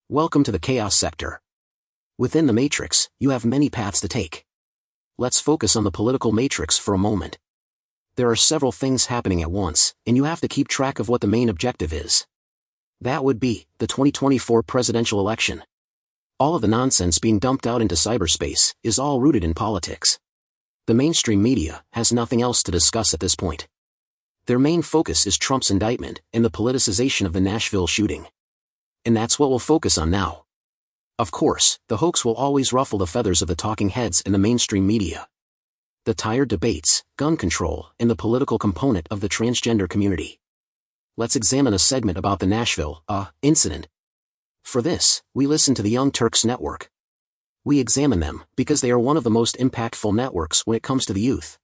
Welcome to the chaos sector. Within the matrix, you have many paths to take. Let's focus on the political matrix for a moment. There are several things happening at once, and you have to keep track of what the main objective is. That would be the 2024 presidential election. All of the nonsense being dumped out into cyberspace is all rooted in politics. The mainstream media has nothing else to discuss at this point. Their main focus is Trump's indictment and the politicization of the Nashville shooting. And that's what we'll focus on now. Of course, the hoax will always ruffle the feathers of the talking heads in the mainstream media. The tired debates, gun control, and the political component of the transgender community. Let's examine a segment about the Nashville incident. For this, we listen to the Young Turks Network. We examine them because they are one of the most impactful networks when it comes to the youth.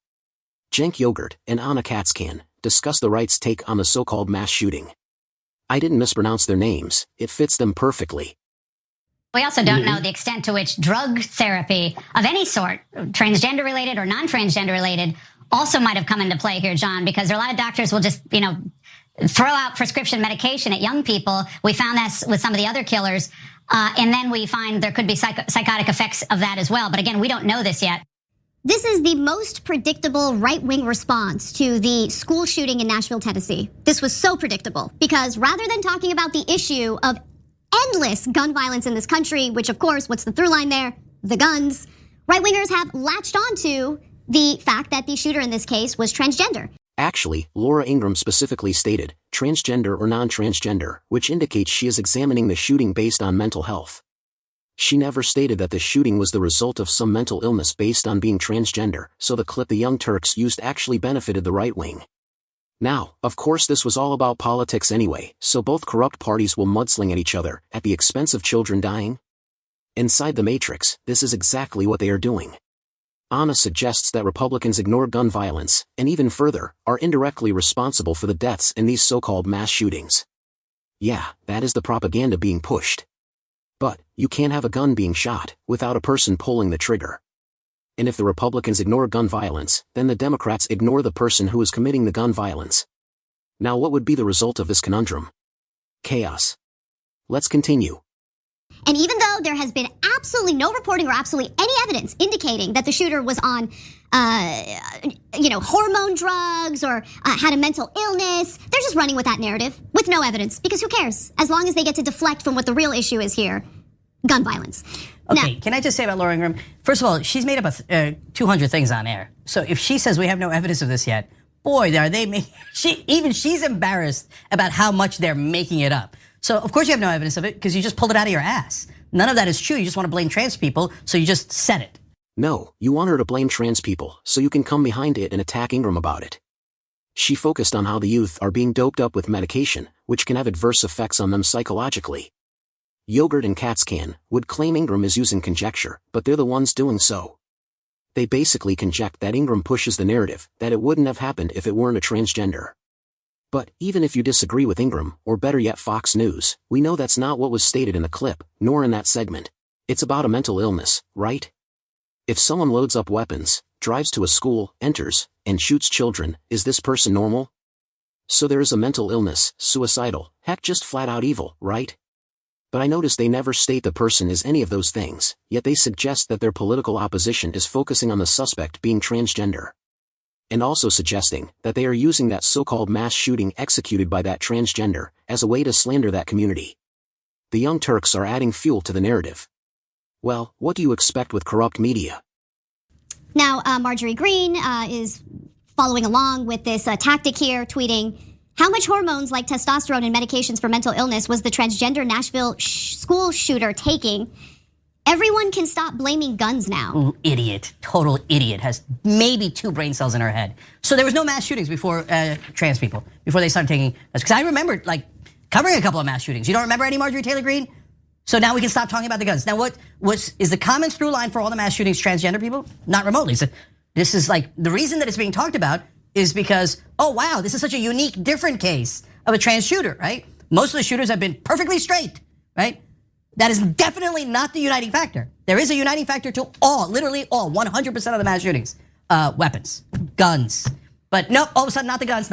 Cenk Yogurt and Anna Katzkan discuss the right's take on the so-called mass shooting. I didn't mispronounce their names, it fits them perfectly. We also don't know the extent to which drug therapy of any sort, transgender related or non-transgender related, also might have come into play here, John, because there are a lot of doctors will just, throw out prescription medication at young people. We found that with some of the other killers. And then we find there could be psychotic effects of that as well. But again, we don't know this yet. This is the most predictable right-wing response to the school shooting in Nashville, Tennessee. This was so predictable because rather than talking about the issue of endless gun violence in this country, which of course, what's the through line there? The guns. Right-wingers have latched onto the fact that the shooter in this case was transgender. Actually, Laura Ingraham specifically stated, transgender or non-transgender, which indicates she is examining the shooting based on mental health. She never stated that the shooting was the result of some mental illness based on being transgender, so the clip the Young Turks used actually benefited the right wing. Now, of course this was all about politics anyway, so both corrupt parties will mudsling at each other, at the expense of children dying. Inside the matrix, this is exactly what they are doing. Anna suggests that Republicans ignore gun violence, and even further, are indirectly responsible for the deaths in these so-called mass shootings. Yeah, that is the propaganda being pushed. But, you can't have a gun being shot, without a person pulling the trigger. And if the Republicans ignore gun violence, then the Democrats ignore the person who is committing the gun violence. Now what would be the result of this conundrum? Chaos. Let's continue. And even though there has been absolutely no reporting or absolutely any evidence indicating that the shooter was on, hormone drugs or had a mental illness, they're just running with that narrative with no evidence because who cares? As long as they get to deflect from what the real issue is here, gun violence. Okay, can I just say about Laura Ingraham? First of all, she's made up of 200 things on air. So if she says we have no evidence of this yet, boy, are they she's embarrassed about how much they're making it up. So of course you have no evidence of it because you just pulled it out of your ass. None of that is true. You just want to blame trans people, so you just said it. No, you want her to blame trans people, so you can come behind it and attack Ingraham about it. She focused on how the youth are being doped up with medication, which can have adverse effects on them psychologically. Yogurt and Katzkan would claim Ingraham is using conjecture, but they're the ones doing so. They basically conject that Ingraham pushes the narrative that it wouldn't have happened if it weren't a transgender. But even if you disagree with Ingraham, or better yet Fox News, we know that's not what was stated in the clip, nor in that segment. It's about a mental illness, right? If someone loads up weapons, drives to a school, enters, and shoots children, is this person normal? So there is a mental illness, suicidal, heck just flat out evil, right? But I notice they never state the person is any of those things, yet they suggest that their political opposition is focusing on the suspect being transgender. And also suggesting that they are using that so-called mass shooting executed by that transgender as a way to slander that community. The Young Turks are adding fuel to the narrative. Well, what do you expect with corrupt media? Now, Marjorie Greene is following along with this tactic here, tweeting, how much hormones like testosterone and medications for mental illness was the transgender Nashville school shooter taking? Everyone can stop blaming guns now. Ooh, idiot, total idiot, has maybe 2 brain cells in her head. So there was no mass shootings before trans people, before they started taking, because I remember covering a couple of mass shootings. You don't remember any Marjorie Taylor Greene? So now we can stop talking about the guns. Now is the common through line for all the mass shootings transgender people? Not remotely. So this is the reason that it's being talked about is because, oh wow, this is such a unique, different case of a trans shooter, right? Most of the shooters have been perfectly straight, right? That is definitely not the uniting factor. There is a uniting factor to all, literally all, 100% of the mass shootings. Weapons, guns. But no, all of a sudden, not the guns,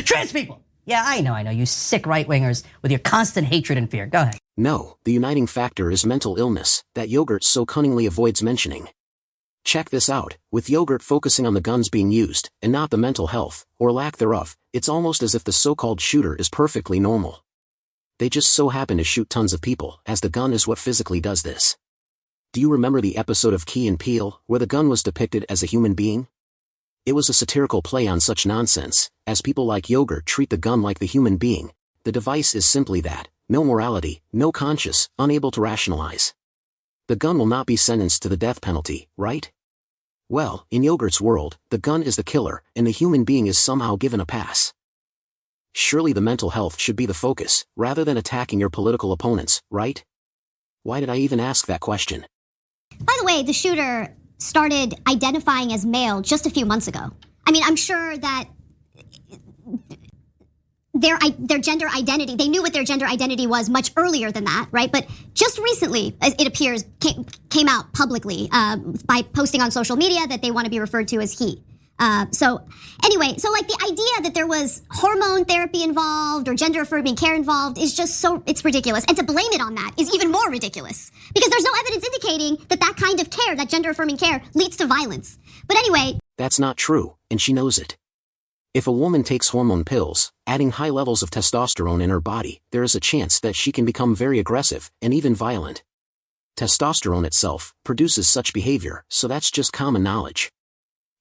trans people. Yeah, I know, you sick right-wingers with your constant hatred and fear. Go ahead. No, the uniting factor is mental illness, that yogurt so cunningly avoids mentioning. Check this out, with yogurt focusing on the guns being used, and not the mental health, or lack thereof, it's almost as if the so-called shooter is perfectly normal. They just so happen to shoot tons of people, as the gun is what physically does this. Do you remember the episode of Key and Peele, where the gun was depicted as a human being? It was a satirical play on such nonsense, as people like yogurt treat the gun like the human being. The device is simply that, no morality, no conscience, unable to rationalize. The gun will not be sentenced to the death penalty, right? Well, in yogurt's world, the gun is the killer, and the human being is somehow given a pass. Surely the mental health should be the focus, rather than attacking your political opponents, right? Why did I even ask that question? By the way, the shooter started identifying as male just a few months ago. I mean, I'm sure that their gender identity, they knew what their gender identity was much earlier than that, right? But just recently, it appears, came out publicly by posting on social media that they want to be referred to as he. So like the idea that there was hormone therapy involved or gender affirming care involved is just it's ridiculous. And to blame it on that is even more ridiculous because there's no evidence indicating that kind of care, that gender affirming care, leads to violence. But anyway. That's not true, and she knows it. If a woman takes hormone pills, adding high levels of testosterone in her body, there is a chance that she can become very aggressive and even violent. Testosterone itself produces such behavior, so that's just common knowledge.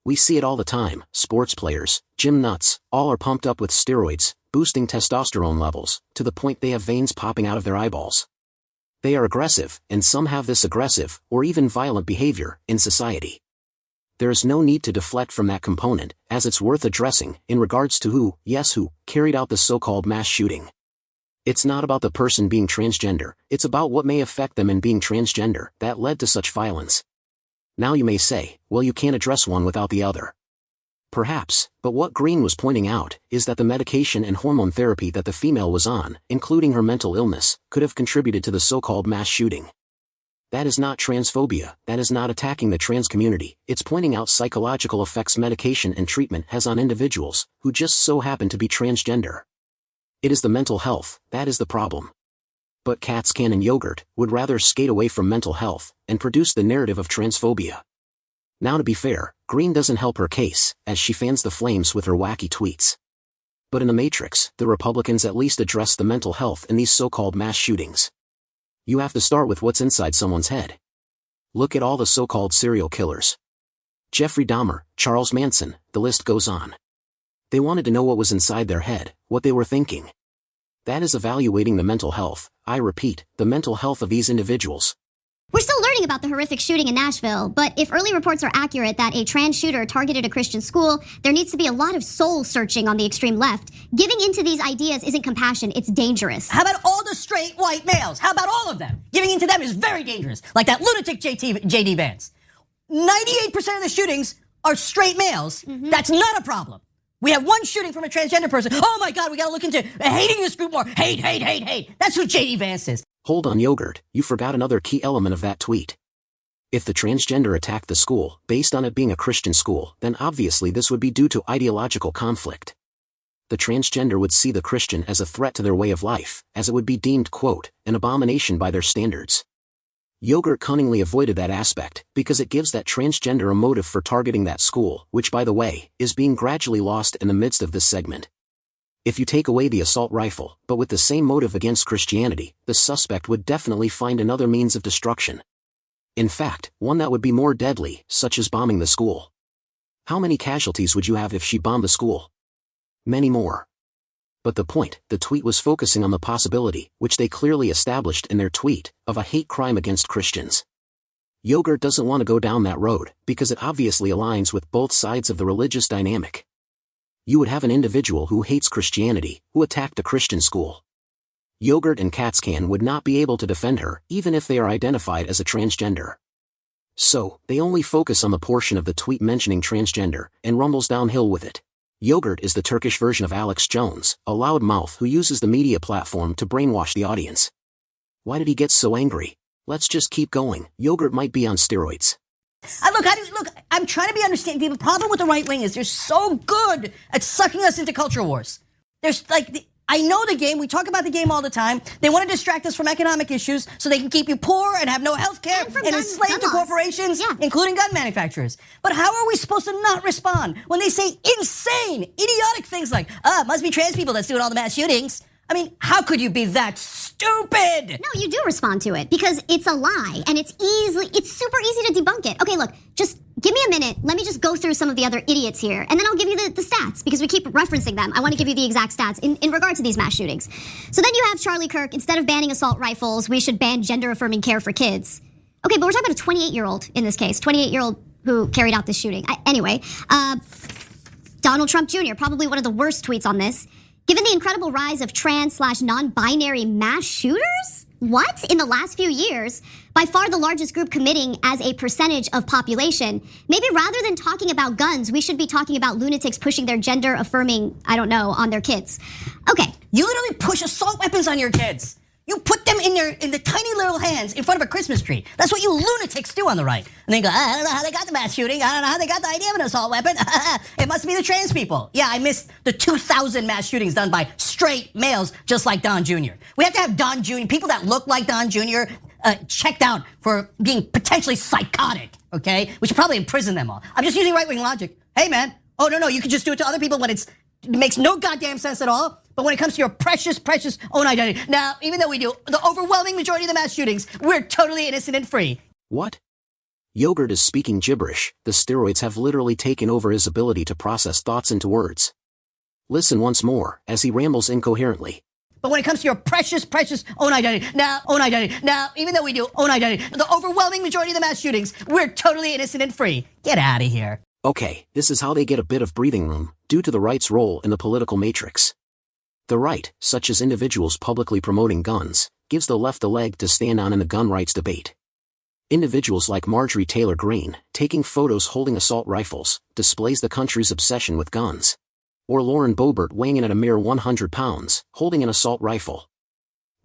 We see it all the time. Sports players, gym nuts, all are pumped up with steroids, boosting testosterone levels, to the point they have veins popping out of their eyeballs. They are aggressive, and some have this aggressive, or even violent behavior, in society. There is no need to deflect from that component, as it's worth addressing, in regards to who carried out the so-called mass shooting. It's not about the person being transgender, it's about what may affect them in being transgender, that led to such violence. Now you may say, well, you can't address one without the other. Perhaps, but what Green was pointing out is that the medication and hormone therapy that the female was on, including her mental illness, could have contributed to the so-called mass shooting. That is not transphobia, that is not attacking the trans community, it's pointing out psychological effects medication and treatment has on individuals, who just so happen to be transgender. It is the mental health, that is the problem. But Katzcan and Yogurt would rather skate away from mental health, and produce the narrative of transphobia. Now to be fair, Green doesn't help her case, as she fans the flames with her wacky tweets. But in the Matrix, the Republicans at least address the mental health in these so-called mass shootings. You have to start with what's inside someone's head. Look at all the so-called serial killers. Jeffrey Dahmer, Charles Manson, the list goes on. They wanted to know what was inside their head, what they were thinking. That is evaluating the mental health, I repeat, the mental health of these individuals. We're still learning about the horrific shooting in Nashville, but if early reports are accurate that a trans shooter targeted a Christian school, there needs to be a lot of soul searching on the extreme left. Giving into these ideas isn't compassion, it's dangerous. How about all the straight white males? How about all of them? Giving into them is very dangerous, like that lunatic JD Vance. 98% of the shootings are straight males. Mm-hmm. That's not a problem. We have one shooting from a transgender person. Oh my God, we gotta look into hating this group more. Hate. That's who JD Vance is. Hold on, Yogurt, you forgot another key element of that tweet. If the transgender attacked the school, based on it being a Christian school, then obviously this would be due to ideological conflict. The transgender would see the Christian as a threat to their way of life, as it would be deemed, quote, an abomination by their standards. Yogurt cunningly avoided that aspect, because it gives that transgender a motive for targeting that school, which by the way, is being gradually lost in the midst of this segment. If you take away the assault rifle, but with the same motive against Christianity, the suspect would definitely find another means of destruction. In fact, one that would be more deadly, such as bombing the school. How many casualties would you have if she bombed the school? Many more. But the tweet was focusing on the possibility, which they clearly established in their tweet, of a hate crime against Christians. Yogurt doesn't want to go down that road, because it obviously aligns with both sides of the religious dynamic. You would have an individual who hates Christianity, who attacked a Christian school. Yogurt and Katzcan would not be able to defend her, even if they are identified as a transgender. So, they only focus on the portion of the tweet mentioning transgender, and rumbles downhill with it. Yogurt is the Turkish version of Alex Jones, a loudmouth who uses the media platform to brainwash the audience. Why did he get so angry? Let's just keep going. Yogurt might be on steroids. Look, I'm trying to be understanding. The problem with the right wing is they're so good at sucking us into culture wars. There's like, I know the game. We talk about the game all the time. They want to distract us from economic issues so they can keep you poor and have no health care and enslaved to corporations, including gun manufacturers. But how are we supposed to not respond when they say insane, idiotic things like, it must be trans people that's doing all the mass shootings? I mean, how could you be that stupid? No, you do respond to it because it's a lie and it's super easy to debunk it. Okay, look, just give me a minute. Let me just go through some of the other idiots here and then I'll give you the stats because we keep referencing them. I want to give you the exact stats in regard to these mass shootings. So then you have Charlie Kirk, instead of banning assault rifles, we should ban gender-affirming care for kids. Okay, but we're talking about a 28-year-old in this case, 28-year-old who carried out this shooting. Anyway, Donald Trump Jr., probably one of the worst tweets on this. Given the incredible rise of trans/non-binary mass shooters? What? In the last few years, by far the largest group committing as a percentage of population, maybe rather than talking about guns, we should be talking about lunatics pushing their gender-affirming, I don't know, on their kids. Okay. You literally push assault weapons on your kids. You put them in the tiny little hands in front of a Christmas tree. That's what you lunatics do on the right. And they go, I don't know how they got the mass shooting. I don't know how they got the idea of an assault weapon. It must be the trans people. Yeah, I missed the 2,000 mass shootings done by straight males just like Don Jr. We have to have Don Jr., people that look like Don Jr., checked out for being potentially psychotic, okay? We should probably imprison them all. I'm just using right-wing logic. Hey, man. Oh, no, you can just do it to other people when it makes no goddamn sense at all. But when it comes to your precious own identity, now, even though we do the overwhelming majority of the mass shootings, we're totally innocent and free. What? Yogurt is speaking gibberish. The steroids have literally taken over his ability to process thoughts into words. Listen once more, as he rambles incoherently. But when it comes to your precious own identity, now, even though we do own identity, the overwhelming majority of the mass shootings, we're totally innocent and free. Get out of here. Okay, this is how they get a bit of breathing room, due to the right's role in the political matrix. The right, such as individuals publicly promoting guns, gives the left a leg to stand on in the gun rights debate. Individuals like Marjorie Taylor Greene, taking photos holding assault rifles, displays the country's obsession with guns. Or Lauren Boebert weighing in at a mere 100 pounds, holding an assault rifle.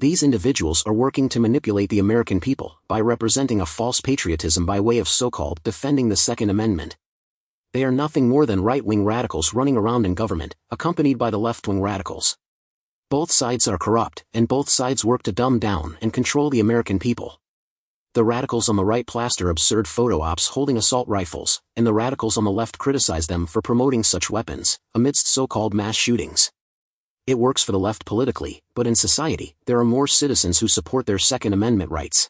These individuals are working to manipulate the American people by representing a false patriotism by way of so-called defending the Second Amendment. They are nothing more than right-wing radicals running around in government, accompanied by the left-wing radicals. Both sides are corrupt, and both sides work to dumb down and control the American people. The radicals on the right plaster absurd photo ops holding assault rifles, and the radicals on the left criticize them for promoting such weapons, amidst so-called mass shootings. It works for the left politically, but in society, there are more citizens who support their Second Amendment rights.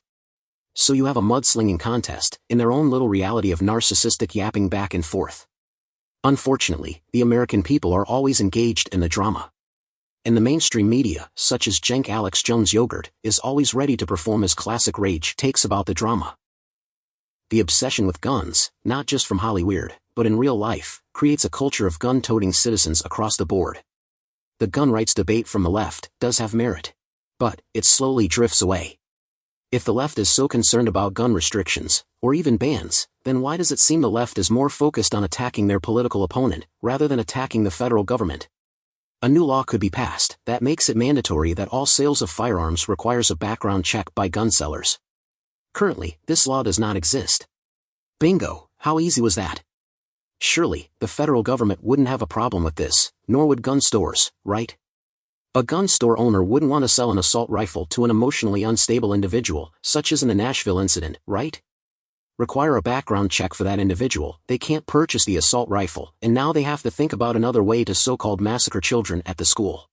So you have a mudslinging contest, in their own little reality of narcissistic yapping back and forth. Unfortunately, the American people are always engaged in the drama. And the mainstream media, such as Jenk Alex Jones Yogurt, is always ready to perform his classic rage takes about the drama. The obsession with guns, not just from Hollywood, but in real life, creates a culture of gun-toting citizens across the board. The gun rights debate from the left does have merit. But it slowly drifts away. If the left is so concerned about gun restrictions, or even bans, then why does it seem the left is more focused on attacking their political opponent, rather than attacking the federal government? A new law could be passed that makes it mandatory that all sales of firearms requires a background check by gun sellers. Currently, this law does not exist. Bingo, how easy was that? Surely, the federal government wouldn't have a problem with this, nor would gun stores, right? A gun store owner wouldn't want to sell an assault rifle to an emotionally unstable individual, such as in the Nashville incident, right? Require a background check for that individual, they can't purchase the assault rifle, and now they have to think about another way to so-called massacre children at the school.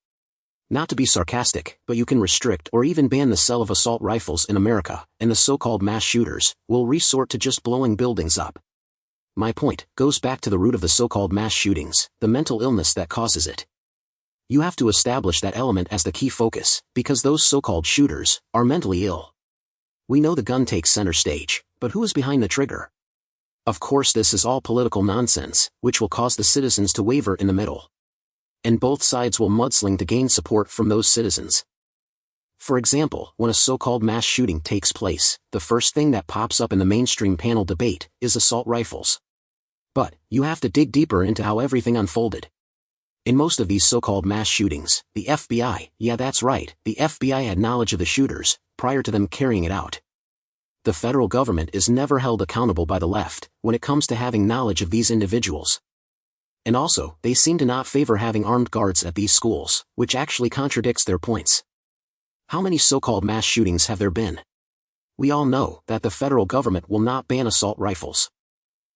Not to be sarcastic, but you can restrict or even ban the sale of assault rifles in America, and the so-called mass shooters will resort to just blowing buildings up. My point goes back to the root of the so-called mass shootings, the mental illness that causes it. You have to establish that element as the key focus, because those so-called shooters are mentally ill. We know the gun takes center stage, but who is behind the trigger? Of course, this is all political nonsense, which will cause the citizens to waver in the middle. And both sides will mudsling to gain support from those citizens. For example, when a so-called mass shooting takes place, the first thing that pops up in the mainstream panel debate is assault rifles. But you have to dig deeper into how everything unfolded. In most of these so-called mass shootings, the FBI, yeah that's right, the FBI had knowledge of the shooters, prior to them carrying it out. The federal government is never held accountable by the left, when it comes to having knowledge of these individuals. And also, they seem to not favor having armed guards at these schools, which actually contradicts their points. How many so-called mass shootings have there been? We all know that the federal government will not ban assault rifles.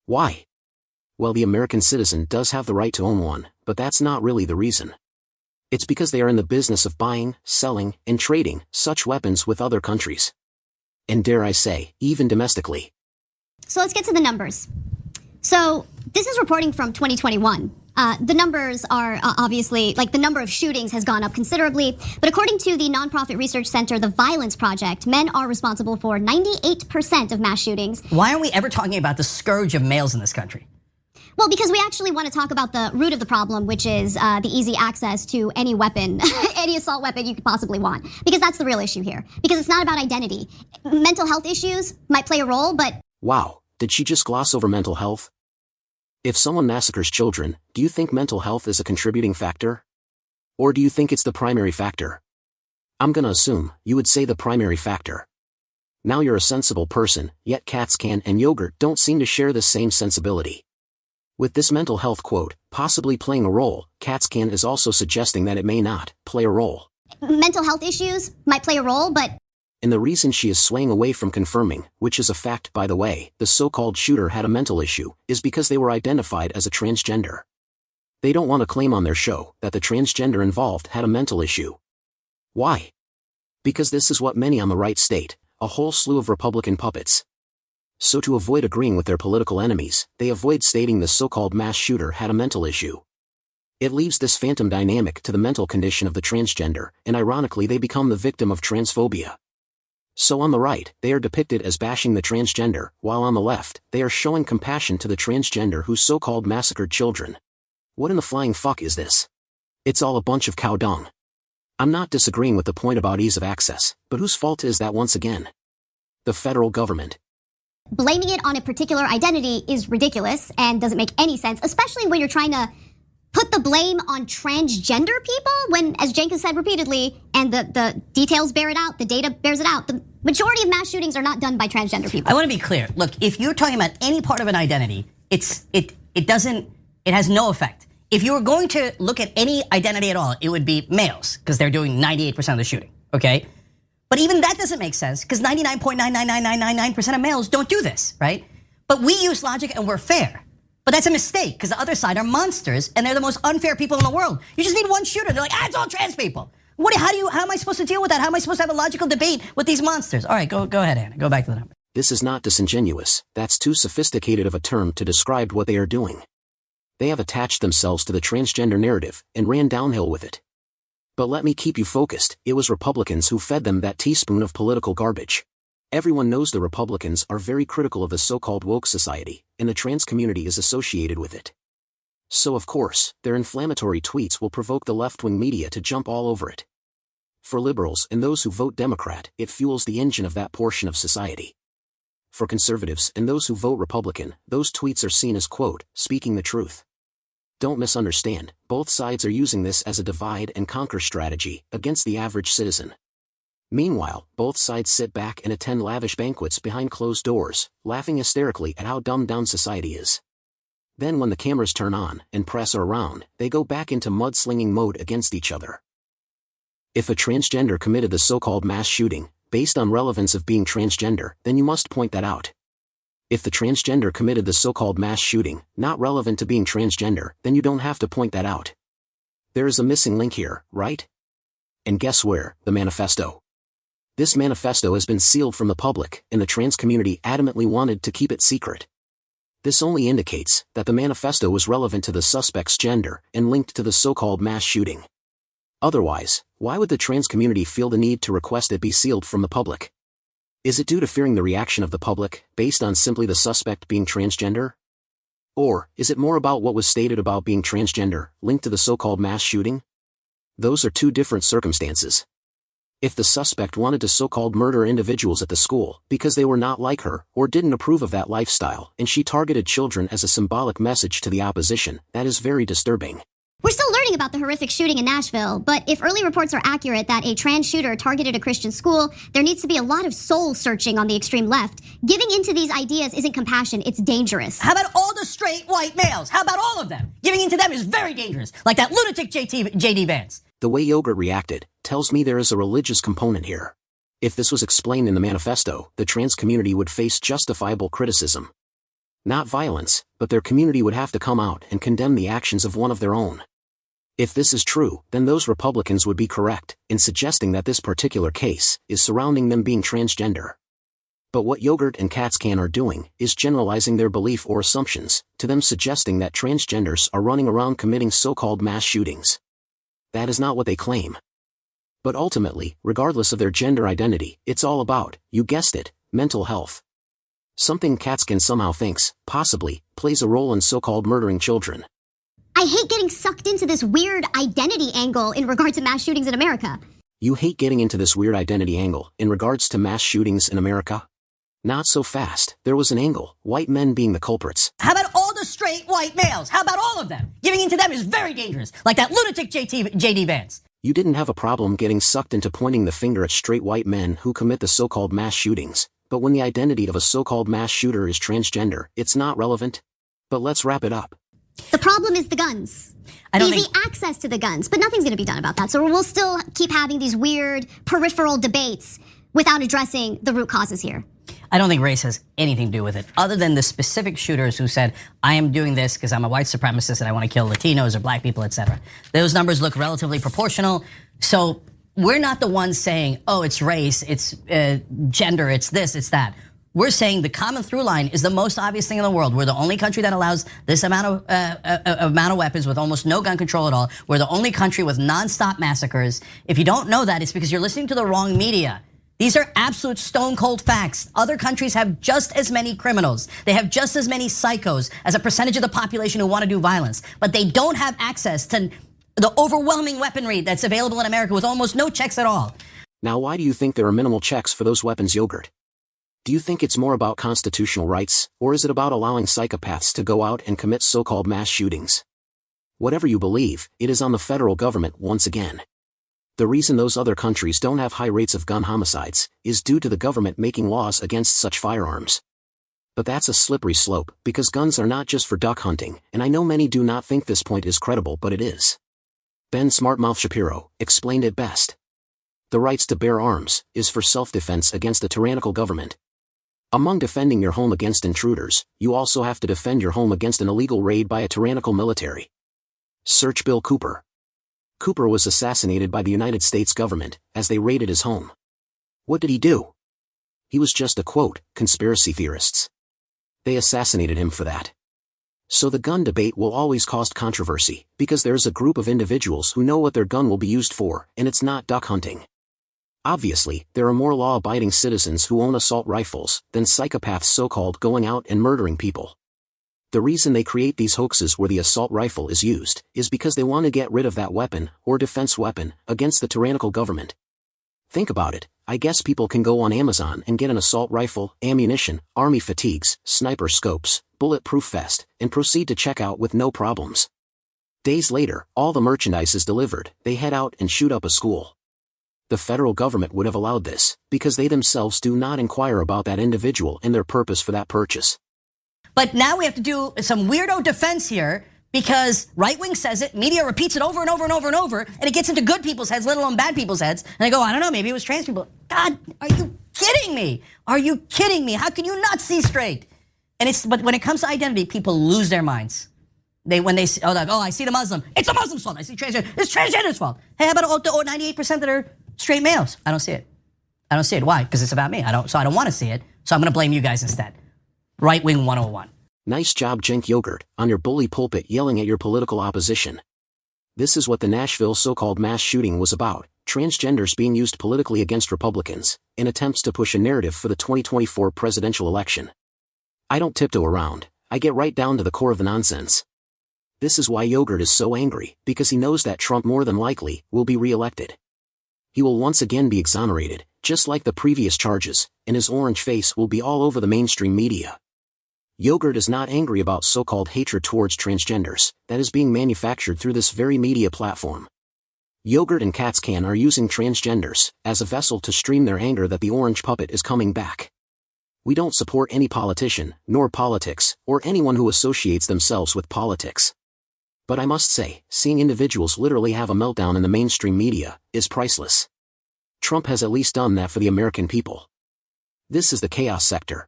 Why? Well, the American citizen does have the right to own one, but that's not really the reason. It's because they are in the business of buying, selling, and trading such weapons with other countries. And dare I say, even domestically. So let's get to the numbers. So this is reporting from 2021. The numbers are obviously, like, the number of shootings has gone up considerably, but according to the nonprofit research center, The Violence Project, men are responsible for 98% of mass shootings. Why aren't we ever talking about the scourge of males in this country? Well, because we actually want to talk about the root of the problem, which is the easy access to any weapon, any assault weapon you could possibly want. Because that's the real issue here. Because it's not about identity. Mental health issues might play a role, but... Wow, did she just gloss over mental health? If someone massacres children, do you think mental health is a contributing factor? Or do you think it's the primary factor? I'm gonna assume you would say the primary factor. Now you're a sensible person, yet cats can and yogurt don't seem to share the same sensibility. With this mental health quote possibly playing a role, cats can is also suggesting that it may not play a role. Mental health issues might play a role, but... And the reason she is swaying away from confirming, which is a fact by the way, the so-called shooter had a mental issue, is because they were identified as a transgender. They don't want to claim on their show that the transgender involved had a mental issue. Why? Because this is what many on the right state, a whole slew of Republican puppets. So to avoid agreeing with their political enemies, they avoid stating the so-called mass shooter had a mental issue. It leaves this phantom dynamic to the mental condition of the transgender, and ironically they become the victim of transphobia. So on the right, they are depicted as bashing the transgender, while on the left, they are showing compassion to the transgender who so-called massacred children. What in the flying fuck is this? It's all a bunch of cow dung. I'm not disagreeing with the point about ease of access, but whose fault is that once again? The federal government. Blaming it on a particular identity is ridiculous and doesn't make any sense, especially when you're trying to put the blame on transgender people when, as Cenk has said repeatedly, and the details bear it out, the data bears it out, the majority of mass shootings are not done by transgender people. I want to be clear. Look, if you're talking about any part of an identity, it has no effect. If you were going to look at any identity at all, it would be males, because they're doing 98% of the shooting, okay? But even that doesn't make sense, because 99.99999% of males don't do this, right? But we use logic and we're fair. But that's a mistake, because the other side are monsters, and they're the most unfair people in the world. You just need one shooter. They're like, it's all trans people. How am I supposed to deal with that? How am I supposed to have a logical debate with these monsters? All right, go ahead, Anna. Go back to the number. This is not disingenuous. That's too sophisticated of a term to describe what they are doing. They have attached themselves to the transgender narrative and ran downhill with it. But let me keep you focused. It was Republicans who fed them that teaspoon of political garbage. Everyone knows the Republicans are very critical of the so-called woke society, and the trans community is associated with it. So of course, their inflammatory tweets will provoke the left-wing media to jump all over it. For liberals and those who vote Democrat, it fuels the engine of that portion of society. For conservatives and those who vote Republican, those tweets are seen as, quote, speaking the truth. Don't misunderstand, both sides are using this as a divide and conquer strategy against the average citizen. Meanwhile, both sides sit back and attend lavish banquets behind closed doors, laughing hysterically at how dumbed down society is. Then when the cameras turn on and press are around, they go back into mudslinging mode against each other. If a transgender committed the so-called mass shooting, based on relevance of being transgender, then you must point that out. If the transgender committed the so-called mass shooting, not relevant to being transgender, then you don't have to point that out. There is a missing link here, right? And guess where? The manifesto. This manifesto has been sealed from the public, and the trans community adamantly wanted to keep it secret. This only indicates that the manifesto was relevant to the suspect's gender and linked to the so-called mass shooting. Otherwise, why would the trans community feel the need to request it be sealed from the public? Is it due to fearing the reaction of the public, based on simply the suspect being transgender? Or, is it more about what was stated about being transgender, linked to the so-called mass shooting? Those are two different circumstances. If the suspect wanted to so-called murder individuals at the school because they were not like her or didn't approve of that lifestyle, and she targeted children as a symbolic message to the opposition, that is very disturbing. We're still learning about the horrific shooting in Nashville, but if early reports are accurate that a trans shooter targeted a Christian school, there needs to be a lot of soul searching on the extreme left. Giving into these ideas isn't compassion, it's dangerous. How about all the straight white males? How about all of them? Giving into them is very dangerous, like that lunatic J.D. Vance. The way Yogurt reacted tells me there is a religious component here. If this was explained in the manifesto, the trans community would face justifiable criticism. Not violence, but their community would have to come out and condemn the actions of one of their own. If this is true, then those Republicans would be correct in suggesting that this particular case is surrounding them being transgender. But what Yogurt and Katzcan are doing is generalizing their belief or assumptions to them, suggesting that transgenders are running around committing so-called mass shootings. That is not what they claim. But ultimately, regardless of their gender identity, it's all about, you guessed it, mental health. Something Katzcan somehow thinks, possibly, plays a role in so-called murdering children. I hate getting sucked into this weird identity angle in regard to mass shootings in America. You hate getting into this weird identity angle in regards to mass shootings in America? Not so fast. There was an angle, white men being the culprits. How about all the straight white males? How about all of them? Giving into them is very dangerous, like that lunatic J.D. Vance. You didn't have a problem getting sucked into pointing the finger at straight white men who commit the so-called mass shootings. But when the identity of a so-called mass shooter is transgender, it's not relevant. But let's wrap it up. The problem is the guns. Easy access to the guns, but nothing's going to be done about that. So we'll still keep having these weird peripheral debates without addressing the root causes here. I don't think race has anything to do with it, other than the specific shooters who said, I am doing this because I'm a white supremacist and I want to kill Latinos or black people, etc. Those numbers look relatively proportional. So we're not the ones saying, oh, it's race, it's gender, it's this, it's that. We're saying the common through line is the most obvious thing in the world. We're the only country that allows this amount of weapons with almost no gun control at all. We're the only country with nonstop massacres. If you don't know that, it's because you're listening to the wrong media. These are absolute stone cold facts. Other countries have just as many criminals. They have just as many psychos as a percentage of the population who want to do violence. But they don't have access to the overwhelming weaponry that's available in America with almost no checks at all. Now, why do you think there are minimal checks for those weapons, Yogurt? Do you think it's more about constitutional rights, or is it about allowing psychopaths to go out and commit so-called mass shootings? Whatever you believe, it is on the federal government once again. The reason those other countries don't have high rates of gun homicides is due to the government making laws against such firearms. But that's a slippery slope, because guns are not just for duck hunting, and I know many do not think this point is credible, but it is. Ben Smartmouth Shapiro explained it best. The rights to bear arms is for self-defense against a tyrannical government. Among defending your home against intruders, you also have to defend your home against an illegal raid by a tyrannical military. Search Bill Cooper. Cooper was assassinated by the United States government as they raided his home. What did he do? He was just a, quote, conspiracy theorists. They assassinated him for that. So the gun debate will always cause controversy, because there's a group of individuals who know what their gun will be used for, and it's not duck hunting. Obviously, there are more law-abiding citizens who own assault rifles than psychopaths so-called going out and murdering people. The reason they create these hoaxes where the assault rifle is used is because they want to get rid of that weapon, or defense weapon, against the tyrannical government. Think about it. I guess people can go on Amazon and get an assault rifle, ammunition, army fatigues, sniper scopes, bulletproof vest, and proceed to checkout with no problems. Days later, all the merchandise is delivered, they head out and shoot up a school. The federal government would have allowed this, because they themselves do not inquire about that individual and their purpose for that purchase. But now we have to do some weirdo defense here, because right wing says it, media repeats it over and over and over and over, and it gets into good people's heads, let alone bad people's heads, and they go, I don't know, maybe it was trans people. God, are you kidding me? Are you kidding me? How can you not see straight? But when it comes to identity, people lose their minds. When they say, I see the Muslim, it's the Muslim's fault. I see transgender, it's transgender's fault. Hey, how about the 98% that are straight males? I don't see it. I don't see it. Why? Because it's about me. I don't want to see it. So I'm going to blame you guys instead. Right wing 101. Nice job, Jenk Yogurt, on your bully pulpit yelling at your political opposition. This is what the Nashville so-called mass shooting was about, transgenders being used politically against Republicans, in attempts to push a narrative for the 2024 presidential election. I don't tiptoe around, I get right down to the core of the nonsense. This is why Yogurt is so angry, because he knows that Trump more than likely will be re-elected. He will once again be exonerated, just like the previous charges, and his orange face will be all over the mainstream media. Yogurt is not angry about so-called hatred towards transgenders that is being manufactured through this very media platform. Yogurt and Cat's Can are using transgenders as a vessel to stream their anger that the orange puppet is coming back. We don't support any politician, nor politics, or anyone who associates themselves with politics. But I must say, seeing individuals literally have a meltdown in the mainstream media is priceless. Trump has at least done that for the American people. This is the chaos sector.